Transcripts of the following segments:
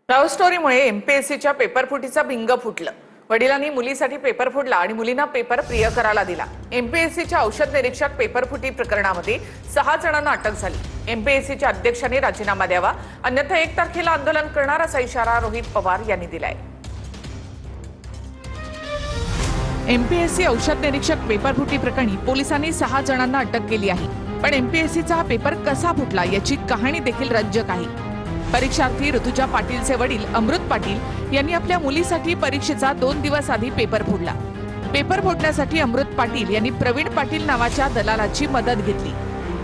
Love स्टोरीमुळे एमपीएससीच्या पेपरफुटीचा भिंग फुटलं। वडिलांनी मुलीसाठी पेपर फोडला आणि मुलींना पेपर प्रियकराला दिला। एमपीएससीच्या औषध निरीक्षक पेपरफुटी प्रकरणामध्ये 6 जणांना अटक झाली। एमपीएससीच्या अध्यक्षांनी राजीनामा द्यावा, अन्यथा 1 तारखेला आंदोलन करणार असा इशारा रोहित पवार यांनी दिलाय। एमपीएससी औषध निरीक्षक पेपरफुटी प्रकरणी पोलिसांनी 6 जणांना अटक केली आहे। पण एमपीएससीचा हा पेपर कसा फुटला याची कहाणी देखील रंजक आहे। परीक्षार्थी ऋतुजा पाटीलचे वडील अमृत पाटील यांनी आपल्या मुलीसाठी परीक्षेचा 2 दिवस आधी पेपर फोडला। पेपर फोडण्यासाठी अमृत पाटील यांनी प्रवीण पाटील नावाच्या दलालाची मदत घेतली।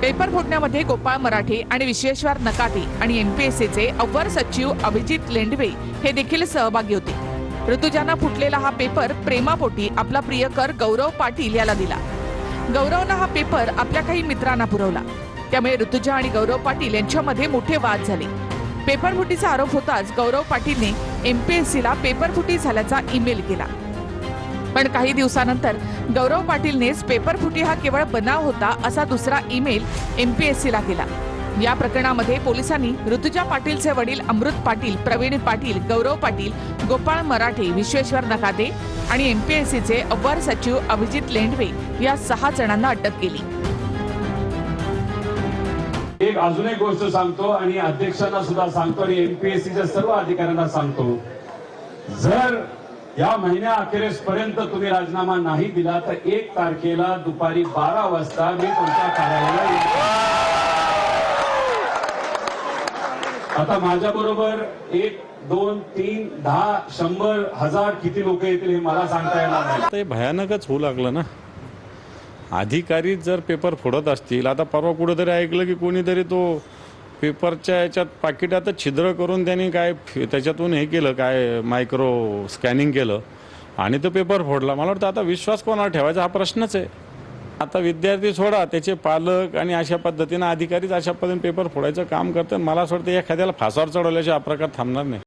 पेपर फोडण्यामध्ये गोपाळ मराठे आणि विश्वेश्वर नकाते आणि एमपीएससीचे अव्वल सचिव अभिजित लेंडवे हे देखील सहभागी होते। ऋतुजानं फुटलेला हा पेपर प्रेमापोटी आपला प्रियकर गौरव पाटील याला दिला। गौरवनं हा पेपर आपल्या काही मित्रांना पुरवला, त्यामुळे ऋतुजा आणि गौरव पाटील यांच्यामध्ये मोठे वाद झाले। पेपरफुटीचा आरोप होताच गौरव पाटीलने एमपीएससीला पेपरफुटी झाल्याचा ईमेल केला। पण काही दिवसानंतर गौरव पाटीलनेच पेपरफुटी हा केवळ बनाव होता असा दुसरा ईमेल एमपीएससीला केला। या प्रकरणामध्ये पोलिसांनी ऋतुजा पाटीलचे वडील अमृत पाटील, प्रवीण पाटील, गौरव पाटील, गोपाळ मराठे, विश्वेश्वर नकाते आणि एमपीएससीचे अव्वल सचिव अभिजित लेंडवे या 6 जणांना अटक केली। एक अजून एक गोष्ट सांगतो आणि अध्यक्षांना सुद्धा सांगतो आणि एमपीएससीच्या सर्व अधिकाऱ्यांना सांगतो, जर या महिन्या अखेरेपर्यंत तुम्ही राजीनामा नाही दिला तर 1 तारखेला दुपारी 12 वाजता मी तुमच्या कार्यालयाला येईन। आता माझ्या बरोबर 1, 2, 3, 10, 100, 1000 किती लोक येतील हे मला सांगता येणार नाही। ते भयानकच होऊ लागलं ना। अधिकारी जर पेपर फोडत असतील, आता परवा कुठेतरी ऐकलं की कोणीतरी तो पेपरच्या याच्यात पाकिटात छिद्र करून त्यांनी काय त्याच्यातून हे केलं, काय मायक्रो स्कॅनिंग केलं आणि तो पेपर फोडला। मला वाटतं आता विश्वास कोणावर ठेवायचा हा प्रश्नच आहे। आता विद्यार्थी सोडा, त्याचे पालक आणि अशा पद्धतीने अधिकारीच अशा पद्धतीने पेपर फोडायचं काम करतात। मला असं वाटतं एखाद्याला फासावर चढवल्याशिवाय हा प्रकार थांबणार नाही।